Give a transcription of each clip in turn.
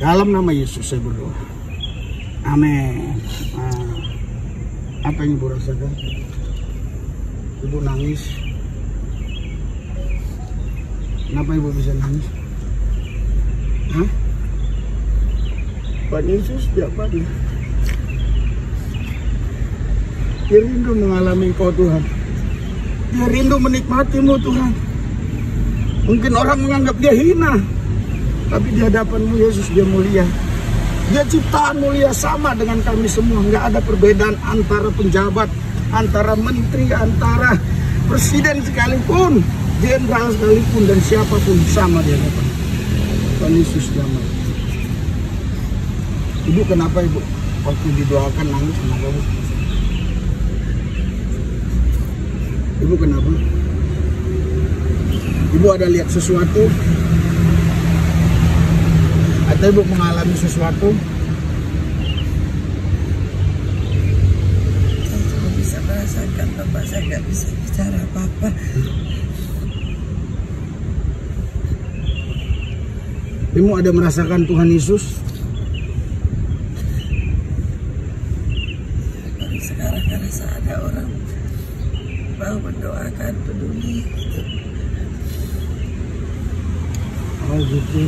Dalam nama Yesus saya berdoa. Amin. Apa yang Ibu rasakan? Ibu nangis. Kenapa Ibu bisa nangis? Hah? Tuhan Yesus siapa dia? Dia rindu mengalami Engkau Tuhan. Dia rindu menikmatimu Tuhan. Mungkin orang menganggap dia hina, tapi di hadapan-Mu Yesus dia mulia. Dia ciptaan mulia sama dengan kami semua. Nggak ada perbedaan antara penjabat, antara menteri, antara presiden sekalipun, jenderal sekalipun, dan siapapun sama di hadapan Tuhan Yesus damai. Ibu kenapa Ibu? Waktu didoakan nangis kenapa Bu? Ibu kenapa? Ibu ada lihat sesuatu? Atau Ibu mengalami sesuatu? Saya cuma bisa merasakan, Bapak. Saya nggak bisa bicara apa-apa. Ibu ada merasakan Tuhan Yesus? Kalau sekarang rasa ada orang mau mendoakan, peduli gitu. Oh gitu.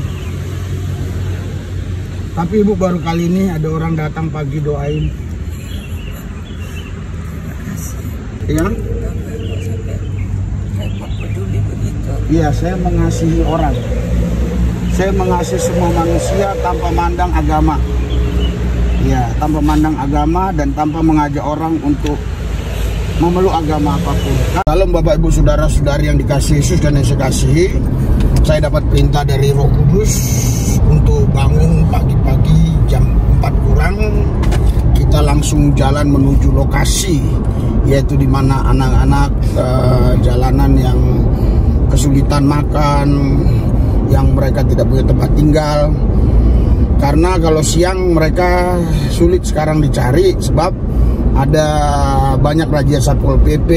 Tapi Ibu baru kali ini ada orang datang pagi doain. Terima kasih. Ya? Bapak kok sampai repot peduli begitu. Iya, saya mengasihi orang. Saya mengasihi semua manusia tanpa mandang agama. Ya, tanpa mandang agama dan tanpa mengajak orang untuk memeluk agama apapun. Kalau Bapak Ibu Saudara-saudari yang dikasihi Yesus dan yang saya kasihi, saya dapat perintah dari Roh Kudus untuk bangun pagi-pagi jam 4 kurang. Kita langsung jalan menuju lokasi, yaitu di mana anak-anak jalanan yang kesulitan makan, yang mereka tidak punya tempat tinggal. Karena kalau siang mereka sulit sekarang dicari, sebab ada banyak razia Satpol PP,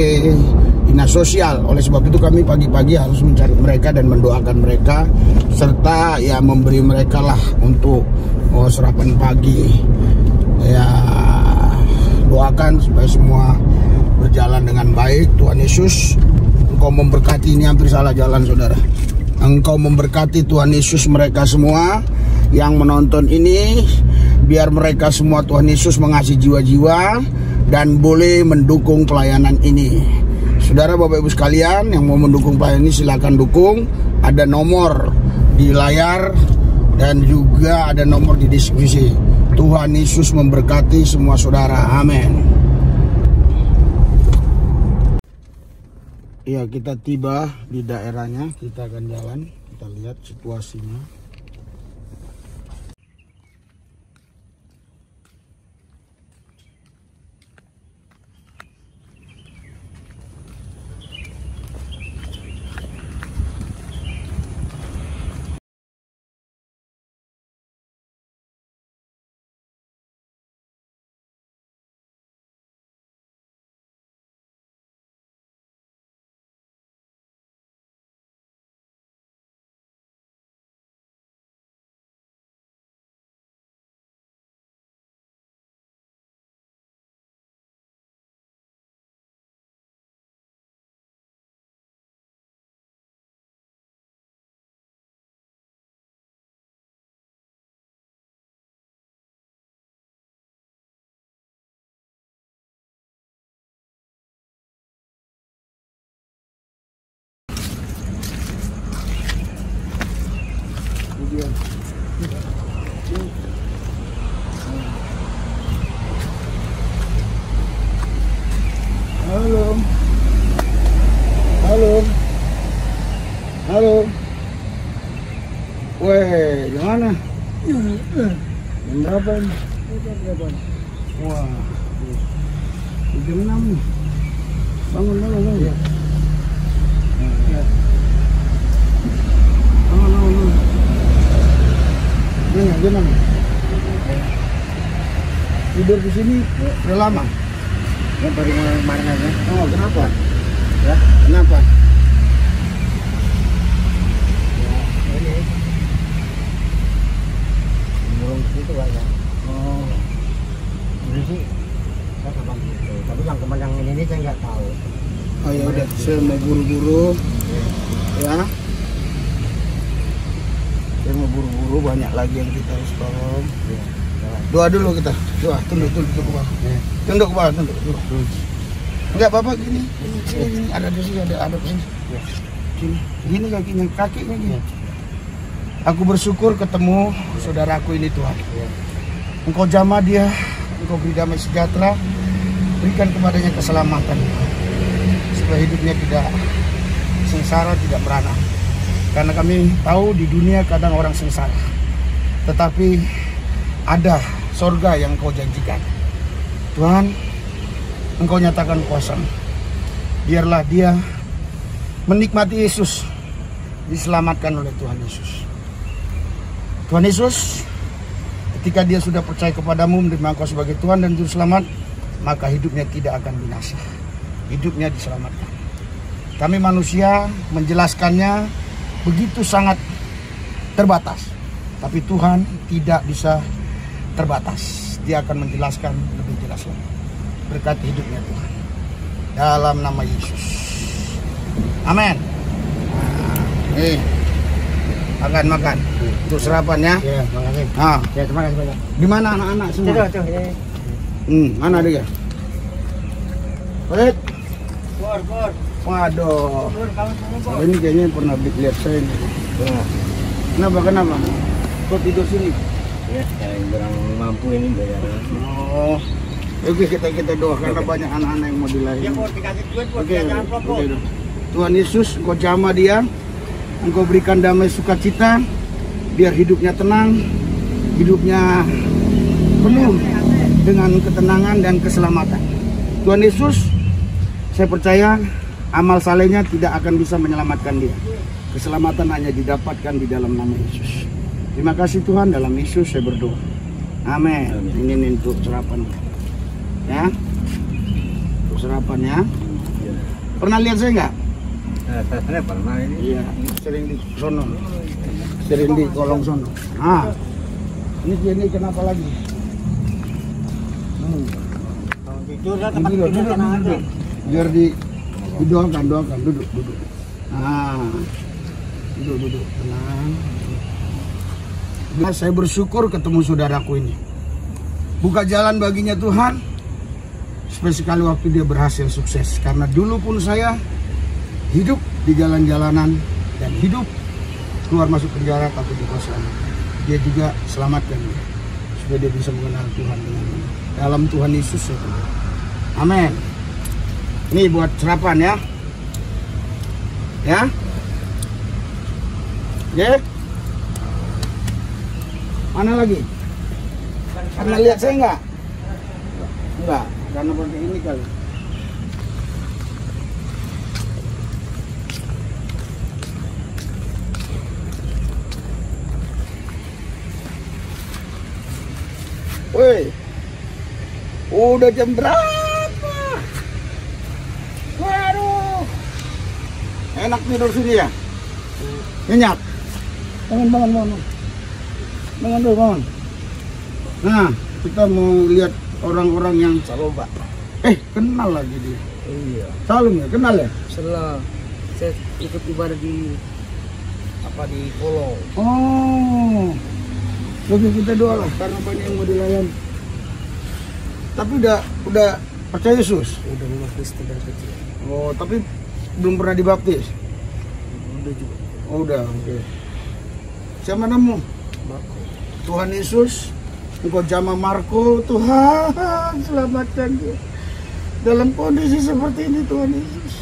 Dinas Sosial. Oleh sebab itu kami pagi-pagi harus mencari mereka dan mendoakan mereka, serta ya memberi mereka lah untuk sarapan pagi. Ya, doakan supaya semua berjalan dengan baik. Tuhan Yesus, Engkau memberkati. Ini hampir salah jalan saudara. Engkau memberkati Tuhan Yesus mereka semua yang menonton ini. Biar mereka semua Tuhan Yesus mengasihi jiwa-jiwa dan boleh mendukung pelayanan ini. Saudara Bapak Ibu sekalian yang mau mendukung pelayanan ini silakan dukung. Ada nomor di layar dan juga ada nomor di deskripsi. Tuhan Yesus memberkati semua saudara. Amin. Ya, kita tiba di daerahnya. Kita akan jalan. Kita lihat situasinya. Halo. Halo. Halo. Weh, gimana? Jam berapa ini? Wah, jam 6 nih. Bangun. Ya. Bangun. Gimana? Tidur di sini udah lama? Ya baru kemarin aja. Oh, kenapa? Ya, Kenapa? ini Saya mau buru-buru, ya. Saya mau buru-buru, banyak lagi yang kita harus tolong. Doa dulu kita, doa, tunduk ke bawah. Tunduk ke bawah, tunduk. Enggak Bapak gini, sini, ada di sini, ada di sini. Gini kakinya gini. Aku bersyukur ketemu saudaraku ini Tuhan. Engkau jamah dia, Engkau beri damai sejahtera, berikan kepadanya keselamatan, supaya hidupnya tidak sengsara, tidak merana. Karena kami tahu di dunia kadang orang sengsara, tetapi ada sorga yang Engkau janjikan. Tuhan, Engkau nyatakan kuasa. Biarlah dia menikmati Yesus, diselamatkan oleh Tuhan Yesus. Tuhan Yesus, ketika dia sudah percaya kepadamu, menerima Engkau sebagai Tuhan dan Juru Selamat, maka hidupnya tidak akan binasa. Hidupnya diselamatkan. Kami manusia menjelaskannya begitu sangat terbatas. Tapi Tuhan tidak bisa terbatas. Dia akan menjelaskan lebih jelas lagi. Berkati hidupnya Tuhan. Dalam nama Yesus. Amin. Nih. Makan. Untuk sarapan ya. Iya, makasih. Nah, Ya, terima kasih banyak. di mana anak-anak semua? Tuh, ya. Mana dia? Wait. Bor. Waduh. Bor, kawan semua, Bor. Ini kayaknya pernah lihat saya ini. Kenapa? Kok tidur sini? Ya, yang kurang mampu ini bayar. Oh. Oke, kita doa karena banyak anak-anak yang mau Ya, dilahirkan. Bor, dikasih duit, Bor. Oke. Jangan rokok. Tuhan Yesus, Engkau jamah dia. Engkau berikan damai sukacita, biar hidupnya tenang, hidupnya penuh dengan ketenangan dan keselamatan. Tuhan Yesus, saya percaya amal salehnya tidak akan bisa menyelamatkan dia. Keselamatan hanya didapatkan di dalam nama Yesus. Terima kasih Tuhan, dalam Yesus saya berdoa. Amin. Ini untuk sarapan. Ya. Untuk sarapan ya. Pernah lihat saya enggak? Saya pernah ini. Iya, sering di sono. Sering di kolong sono. Ah. Ini kenapa lagi? Kalau tidur lah tempat Duduk. tidur. Biar didoakan, duduk. Nah. Duduk, tenang. Nah, saya bersyukur ketemu saudaraku ini. Buka jalan baginya Tuhan. Sekali waktu dia berhasil sukses. Karena dulu pun saya hidup di jalan-jalanan dan hidup keluar masuk penjara tapi dikuasai. Dia juga selamatkan dia supaya dia bisa mengenal Tuhan dengan dalam Tuhan Yesus. Amin. Ini buat sarapan ya. Ya. Ya. Mana lagi? Pernah lihat saya enggak? Enggak, karena pakai ini kali. Woi, udah jam berapa? Waduh, enak tidur sini ya? Nyenyak. Bangun. Nah, kita mau lihat orang-orang yang saloba. Kenal lagi dia. Iya. Salim ya, kenal ya? Setelah saya ikut ibadah di Kolong. Oh. Oke, kita doa lah karena banyak yang mau dilayani. Tapi udah percaya Yesus? Udah memang Kristen dari kecil. Oh, tapi belum pernah dibaptis? Udah juga. Oh, udah, oke. Siapa namamu? Marco. Tuhan Yesus, Engkau jamah Marco, Tuhan selamatkan dia. Dalam kondisi seperti ini Tuhan Yesus.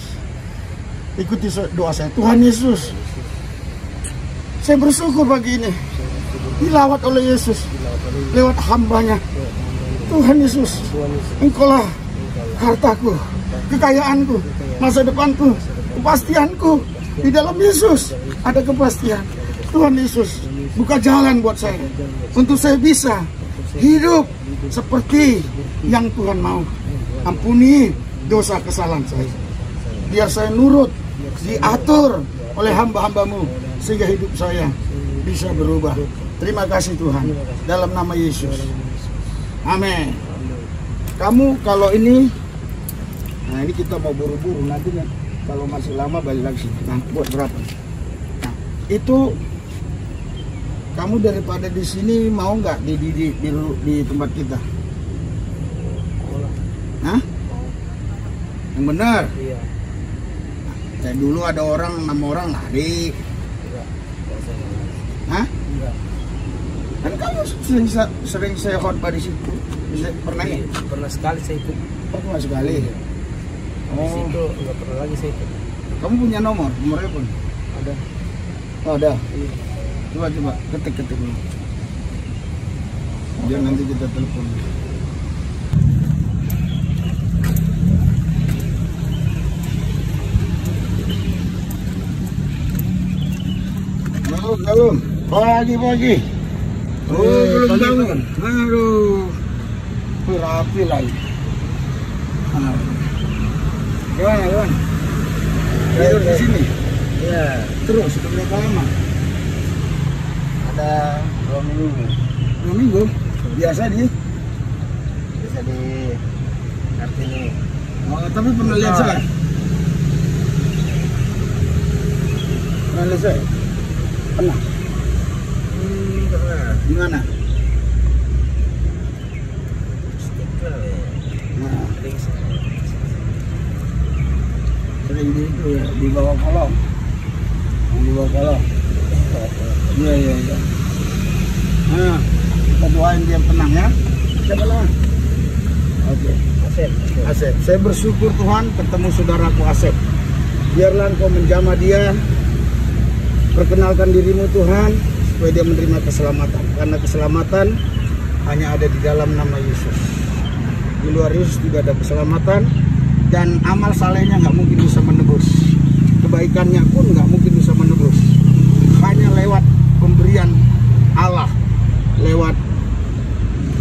Ikuti doa saya, Tuhan Yesus. Saya bersyukur pagi ini dilawat oleh Yesus lewat hambanya. Tuhan Yesus, Engkaulah hartaku, kekayaanku, masa depanku, kepastianku. Di dalam Yesus ada kepastian. Tuhan Yesus, buka jalan buat saya untuk saya bisa hidup seperti yang Tuhan mau. Ampuni dosa kesalahan saya. Biar saya nurut, diatur oleh hamba-hambamu sehingga hidup saya bisa berubah. Terima kasih Tuhan, dalam nama Yesus. Amin. Kamu kalau ini, nah ini kita mau buru-buru nanti kan. Kalau masih lama balik lagi. Nah, buat berapa? Nah, itu kamu daripada di sini mau nggak di tempat kita? Hah? Yang benar? Iya. Kayak dulu ada orang 6 orang lari. Enggak. Hah? Enggak. Kan kamu sering saya khotbah di situ. Pernah ya? Pernah sekali saya ikut. Oh, pernah sekali. Di Oh, situ enggak pernah lagi saya ikut. kamu punya nomornya pun? Ada. Oh, ada. Iya. Coba ketik dulu. Biar nanti kita telepon. Halo. Pagi. Oh, belum bangun. Aduh. Rapi lagi. Gimana? Tidur di sini? Iya. Terus sudah berapa lama? Ada 2 minggu. 2 minggu? Biasa di Kartini. Oh, tapi pernah lihat saya? Pernah lihat saya? Pernah? Pernah. Di mana? Stiker ya. Nah, Link. sering di itu ya, di bawah kolong. Di bawah kolong. Iya. Nah, kita doain dia tenang ya. Siapa lah? Oke. Asep. Saya bersyukur Tuhan ketemu saudaraku Asep. Biarlah Engkau menjamah dia. Perkenalkan dirimu Tuhan supaya dia menerima keselamatan. Karena keselamatan hanya ada di dalam nama Yesus. Di luar Yesus tidak ada keselamatan. Dan amal salehnya nggak mungkin bisa menebus. Kebaikannya pun nggak mungkin bisa menebus. Hanya lewat pemberian Allah, lewat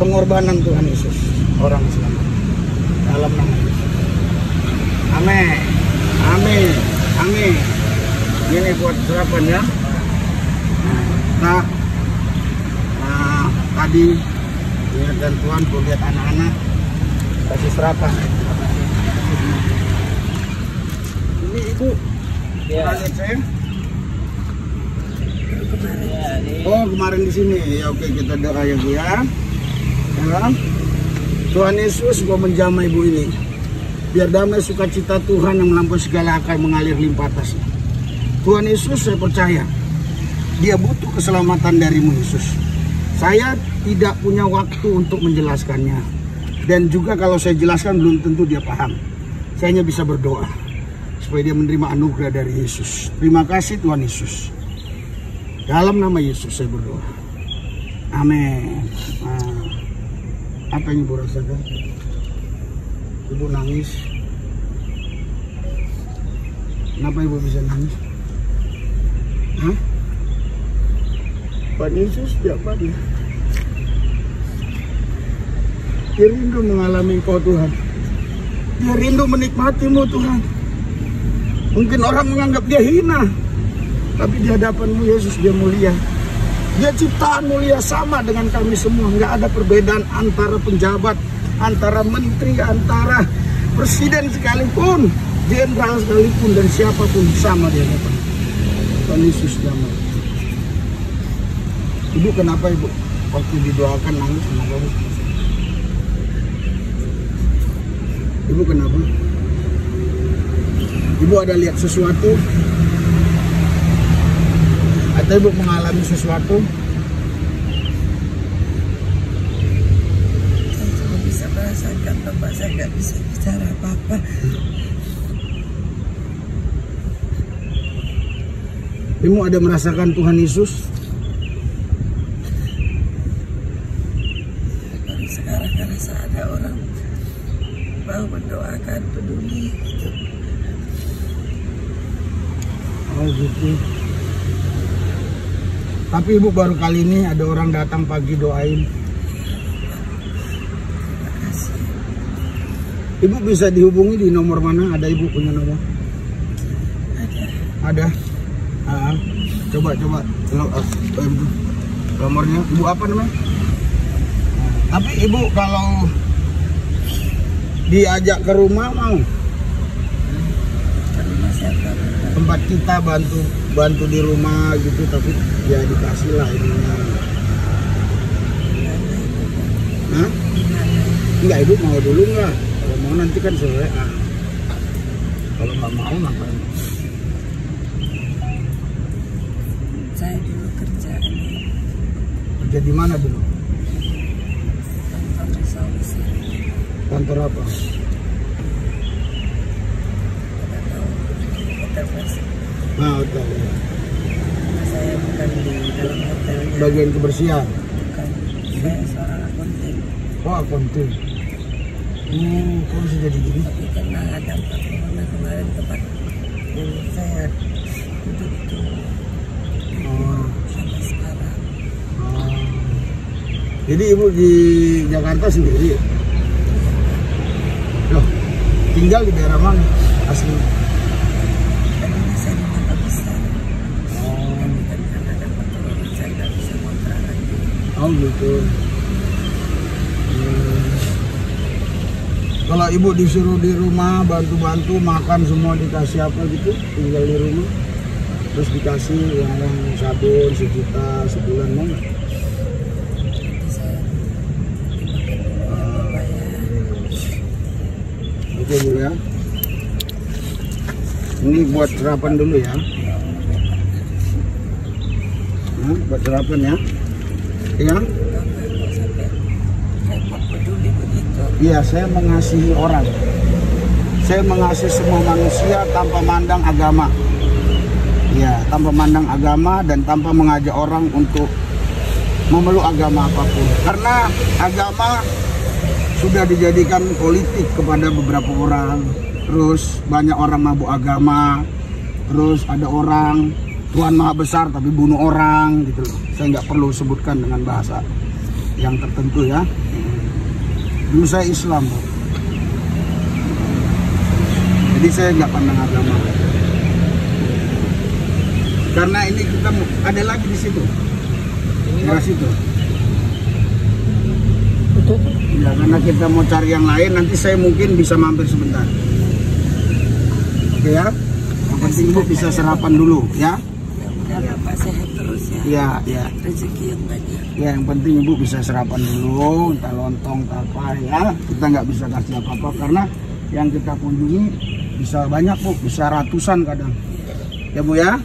pengorbanan Tuhan Yesus, orang selamat dalam nama Yesus. Amin. Ini buat sarapan ya. Nah, tadi ingatkan Tuhan, tuh lihat anak-anak kasih sarapan. Ini ibu pernah lihat saya? Oh, kemarin di sini. Ya oke, kita doa ya Bu ya. Ya. Tuhan Yesus, Gua menjamah ibu ini. Biar damai sukacita Tuhan yang melampaui segala akal mengalir limpah atasnya. Tuhan Yesus, saya percaya dia butuh keselamatan darimu Yesus. Saya tidak punya waktu untuk menjelaskannya. Dan juga kalau saya jelaskan belum tentu dia paham. Saya hanya bisa berdoa supaya dia menerima anugerah dari Yesus. Terima kasih Tuhan Yesus. Dalam nama Yesus saya berdoa. Amin. Nah, apa yang ibu rasakan? Ibu nangis. Kenapa ibu bisa nangis? Hah? Tuhan Yesus tidak pada. Dia rindu mengalami Engkau Tuhan. Dia rindu menikmatimu Tuhan. Mungkin orang menganggap dia hina, tapi di hadapanmu Yesus dia mulia. Dia ciptaan mulia sama dengan kami semua. Nggak ada perbedaan antara penjabat, antara menteri, antara presiden sekalipun, jenderal sekalipun, dan siapapun sama di hadapan Tuhan Yesus damai. Ibu kenapa ibu? Waktu didoakan nangis kenapa bu? Ibu kenapa? Ibu ada lihat sesuatu? Atau ibu mengalami sesuatu? Saya bisa merasakan Bapak, saya nggak bisa bicara apa-apa. Ibu ada merasakan Tuhan Yesus? Baru sekarang rasa ada orang mau mendoakan, peduli gitu. Oh gitu. Tapi ibu baru kali ini ada orang datang pagi doain. Terima kasih. Ibu bisa dihubungi di nomor mana? Ada ibu punya nomor? Ada. Coba nomornya. Ibu apa namanya? Tapi ibu kalau diajak ke rumah mau? Ke rumah tempat kita bantu di rumah gitu, tapi ya dikasih lah ininya. Hah? Enggak, ibu mau dulu nggak? Kalau mau nanti kan sore. Kalau nggak mau ngapain? Saya dulu kerja Kerja di mana dulu? kantor Sulawesi. Kantor apa? Tidak tahu hotel pasti. Nah, hotel ya. Saya bukan di dalam hotelnya. Bagian kebersihan. Bukan. Saya seorang akuntan. Oh, akuntan. Kok bisa jadi gini? Tapi karena ada corona kemarin tempat yang saya duduk itu sampai sekarang. Jadi ibu di Jakarta sendiri? Loh, tinggal di daerah mana asli? Karena saya di Mata Besar. Tapi kan karena ada pertolongan saya nggak bisa kontrak lagi. Oh gitu. Kalau ibu disuruh di rumah bantu-bantu makan semua dikasih apa gitu, tinggal di rumah, terus dikasih uang sabun 1 juta sebulan mau nggak? Nanti saya Oke Bu ya. Ini buat sarapan dulu ya. Nah, buat sarapan ya. Ya. sampai repot peduli begitu. Iya, saya mengasihi orang. Saya mengasihi semua manusia tanpa mandang agama. Ya, tanpa mandang agama dan tanpa mengajak orang untuk memeluk agama apapun. Karena agama sudah dijadikan politik kepada beberapa orang. Terus banyak orang mabuk agama. Terus ada orang Tuhan Maha Besar tapi bunuh orang gitu loh. Saya nggak perlu sebutkan dengan bahasa yang tertentu ya. Dulu saya Islam, Bu. Jadi saya nggak pandang agama. Karena ini kita ada lagi di situ. Di situ. Betul. Ya, karena kita mau cari yang lain, nanti saya mungkin bisa mampir sebentar. Oke ya. Yang penting Bu bisa sarapan dulu ya. Ya, Bapak sehat terus ya. Iya, iya. Rezeki yang banyak. Ya, yang penting Ibu bisa sarapan dulu, entah lontong, entah apa ya. Kita nggak bisa kasih apa-apa karena yang kita kunjungi bisa banyak Bu, bisa ratusan kadang. Ya Bu ya.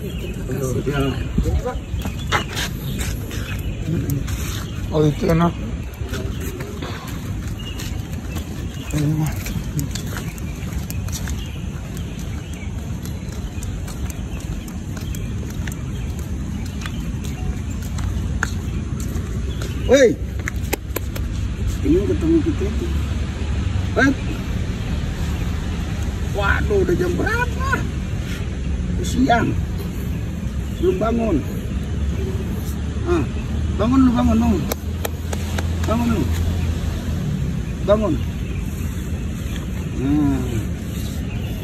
Ya. Oh itu enak. Woi, ini ketemu kita. Waduh, udah jam berapa? Siang, belum bangun. Bangun lu, bangun lu. Bangun lu. Bangun.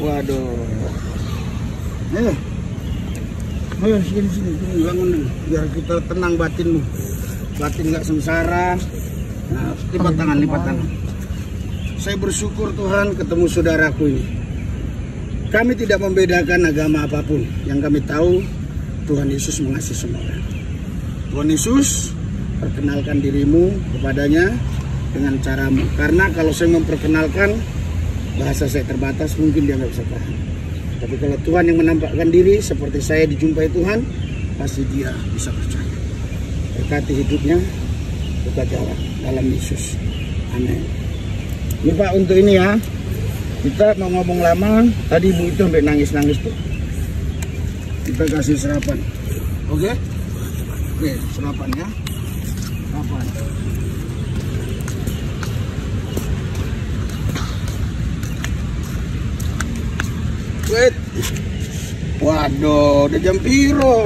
Waduh. Ayo sini, bangun lu. Biar kita tenang batin lu. Batin nggak sengsara. Nah, lipat tangan. Saya bersyukur Tuhan ketemu saudaraku ini. Kami tidak membedakan agama apapun. Yang kami tahu Tuhan Yesus mengasihi semua orang. Tuhan Yesus, perkenalkan dirimu kepadanya dengan caramu. Karena kalau saya memperkenalkan, bahasa saya terbatas, mungkin dia nggak bisa paham. Tapi kalau Tuhan yang menampakkan diri seperti saya dijumpai Tuhan, pasti dia bisa percaya. Berkati hidupnya, buka jalan dalam Yesus. Amin. Ini Pak untuk ini ya. Kita mau ngomong lama. Tadi ibu itu sampai nangis-nangis tuh. Kita kasih sarapan. Oke? Oke, sarapan ya. Sarapan. Wait. Waduh, udah jam piro.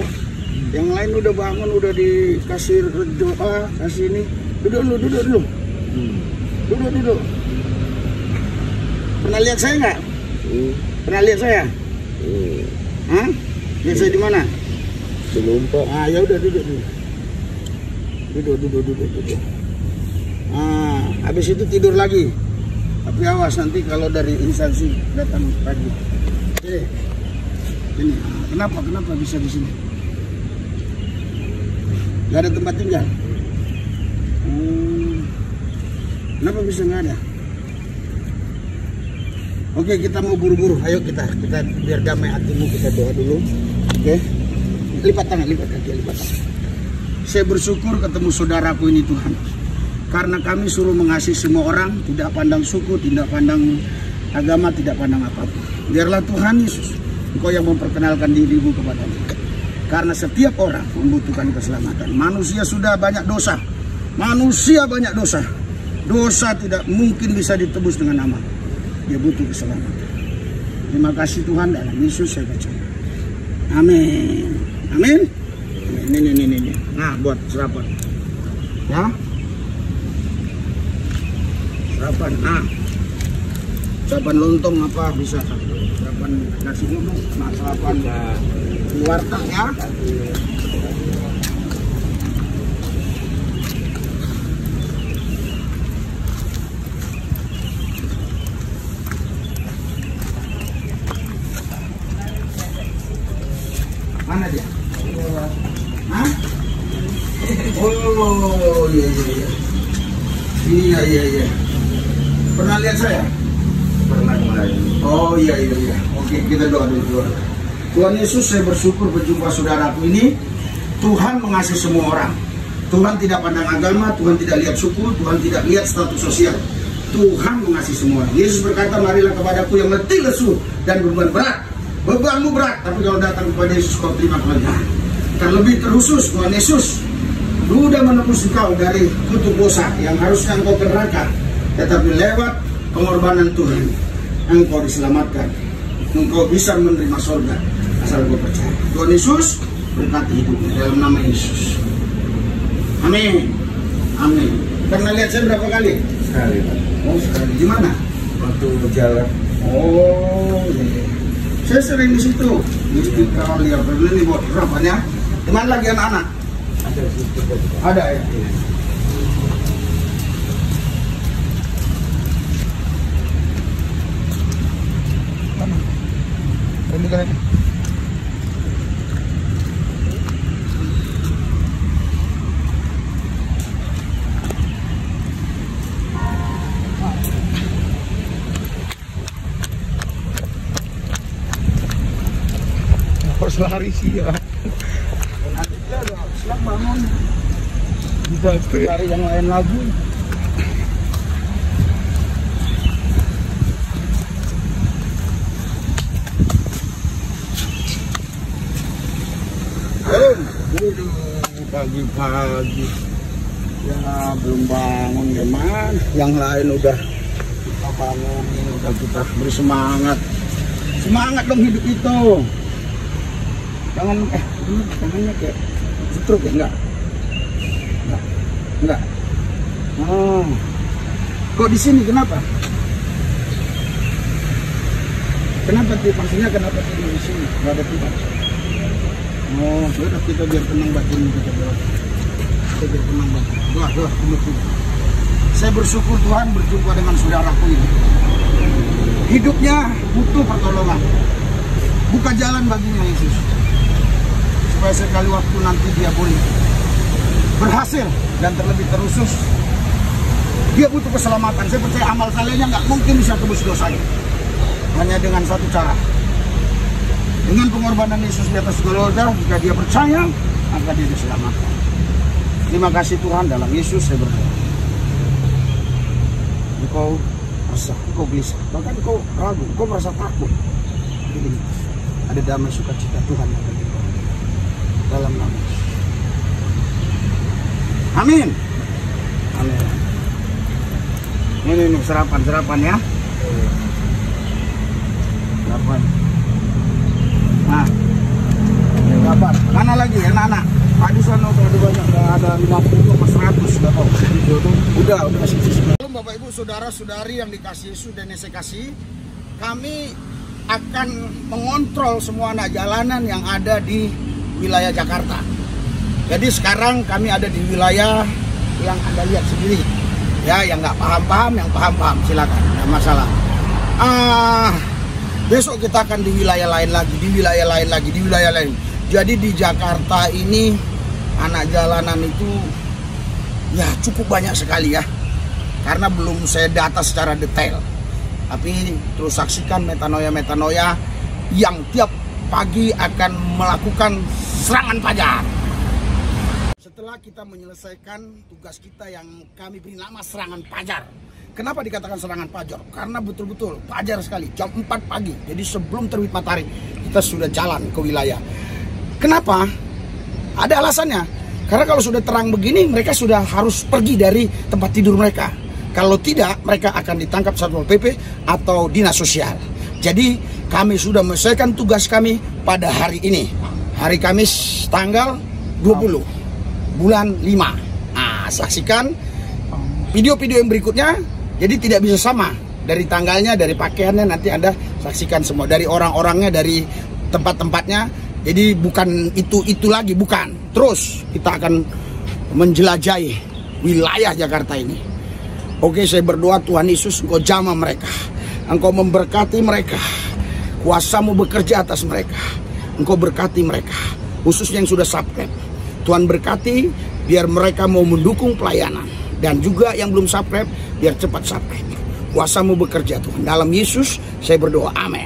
Yang lain udah bangun, udah dikasih doa, kasih ini. Duduk dulu. Duduk. Pernah lihat saya nggak? Pernah lihat saya? Hah? Lihat saya di mana? Belum Pak. Ya udah duduk. Duduk. Habis itu tidur lagi. Tapi awas nanti kalau dari instansi datang pagi. Oke. Ini, kenapa bisa di sini? Gak ada tempat tinggal. Kenapa bisa nggak ada? Oke, kita mau buru-buru. Ayo kita biar damai hatimu, kita doa dulu. Oke, lipat tangan, lipat kaki, lipat tangan. Saya bersyukur ketemu saudaraku ini Tuhan, karena kami suruh mengasihi semua orang, tidak pandang suku, tidak pandang agama, tidak pandang apapun. Biarlah Tuhan Yesus, Engkau yang memperkenalkan dirimu kepada-Mu. Karena setiap orang membutuhkan keselamatan. Manusia sudah banyak dosa. Manusia banyak dosa. Dosa tidak mungkin bisa ditebus dengan amal. Dia butuh keselamatan. Terima kasih Tuhan, dalam Yesus saya percaya. Amin. Amin. Ini. Nah, buat serapan. Ya. Serapan. Nah. Serapan lontong apa bisa? Serapan nasi uduk, nah, serapan warteg ya. Mana dia? Hah? Oh, iya. Pernah lihat saya? Pernah kemarin. Oh iya. Oke, kita doa dulu. Tuhan Yesus, saya bersyukur berjumpa saudaraku ini. Tuhan mengasihi semua orang. Tuhan tidak pandang agama, Tuhan tidak lihat suku, Tuhan tidak lihat status sosial. Tuhan mengasihi semua orang. Yesus berkata, marilah kepadaku yang letih lesu dan beban berat. Bebanmu berat, tapi kalau datang kepada Yesus kau terima kelegaan. Terlebih terkhusus Tuhan Yesus sudah menebus engkau dari kutuk dosa yang harusnya engkau ke neraka, tetapi lewat pengorbanan Tuhan engkau diselamatkan. Engkau bisa menerima surga asal engkau percaya. Tuhan Yesus berkati hidupmu dalam nama Yesus. Amin. Pernah lihat saya berapa kali? Sekali, Pak. Oh, sekali. Di mana? Waktu jalan. Oh, iya. Saya sering di situ. Kalau lihat ini buat berapanya? Di mana lagi anak-anak? Ada di situ. Ada ya. Ini kan. Harus lari sih ya. Nanti dia udah siang bangun. Bisa cari yang lain lagi. Pagi-pagi ya belum bangun teman. Yang lain udah kita bangunin, udah kita beri semangat. Semangat dong hidup itu. Jangan tangannya kayak stroke ya? Enggak. Oh. Kok di sini kenapa? Kenapa maksudnya kenapa tidur di sini? Enggak ada tempat. Oh, sudah kita biar tenang batin kita doa. Kita biar tenang batin. Doa. Saya bersyukur Tuhan berjumpa dengan saudaraku ini. Hidupnya butuh pertolongan. Buka jalan baginya Yesus. Supaya sekali waktu nanti dia boleh berhasil dan terlebih terusus. Dia butuh keselamatan. Saya percaya amal salehnya nggak mungkin bisa tebus dosanya. Hanya dengan satu cara. Dengan pengorbanan Yesus di atas Golgota, jika dia percaya, maka dia diselamatkan. Terima kasih Tuhan, dalam Yesus saya berdoa. Engkau resah, engkau gelisah, bahkan engkau ragu, engkau merasa takut. Jadi, ada damai sukacita Tuhan yang bagi engkau. Dalam nama Yesus. Amin. Ini serapan ya. Serapan. Nah, kapan? Mana lagi anak-anak? Tadi sana udah banyak, ada 50 ke 100 sudah tahu. Udah Salam Bapak Ibu, saudara-saudari yang dikasih Yesus dan saya kasih, kami akan mengontrol semua anak jalanan yang ada di wilayah Jakarta. Jadi sekarang kami ada di wilayah yang Anda lihat sendiri. Ya, yang nggak paham-paham, yang paham-paham silakan, nggak masalah. Besok kita akan di wilayah lain lagi, di wilayah lain lagi, di wilayah lain. Jadi di Jakarta ini anak jalanan itu ya cukup banyak sekali ya. Karena belum saya data secara detail. Tapi terus saksikan metanoia-metanoia yang tiap pagi akan melakukan serangan fajar. Setelah kita menyelesaikan tugas kita yang kami beri nama serangan fajar. Kenapa dikatakan serangan fajar? Karena betul-betul fajar sekali, jam 4 pagi. Jadi sebelum terbit matahari, kita sudah jalan ke wilayah. Kenapa? Ada alasannya. Karena kalau sudah terang begini, mereka sudah harus pergi dari tempat tidur mereka. Kalau tidak, mereka akan ditangkap Satpol PP atau Dinas Sosial. Jadi, kami sudah menyelesaikan tugas kami pada hari ini. Hari Kamis tanggal 20, bulan 5. Nah, saksikan video-video yang berikutnya. Jadi tidak bisa sama dari tanggalnya, dari pakaiannya, nanti Anda saksikan semua. Dari orang-orangnya, dari tempat-tempatnya. Jadi bukan itu lagi, bukan. Terus kita akan menjelajahi wilayah Jakarta ini. Oke, saya berdoa Tuhan Yesus, Engkau jamah mereka. Engkau memberkati mereka. Kuasamu bekerja atas mereka. Engkau berkati mereka, khususnya yang sudah subscribe. Tuhan berkati, biar mereka mau mendukung pelayanan. Dan juga yang belum subscribe, biar cepat subscribe. Kuasamu bekerja Tuhan. Dalam Yesus saya berdoa, amin.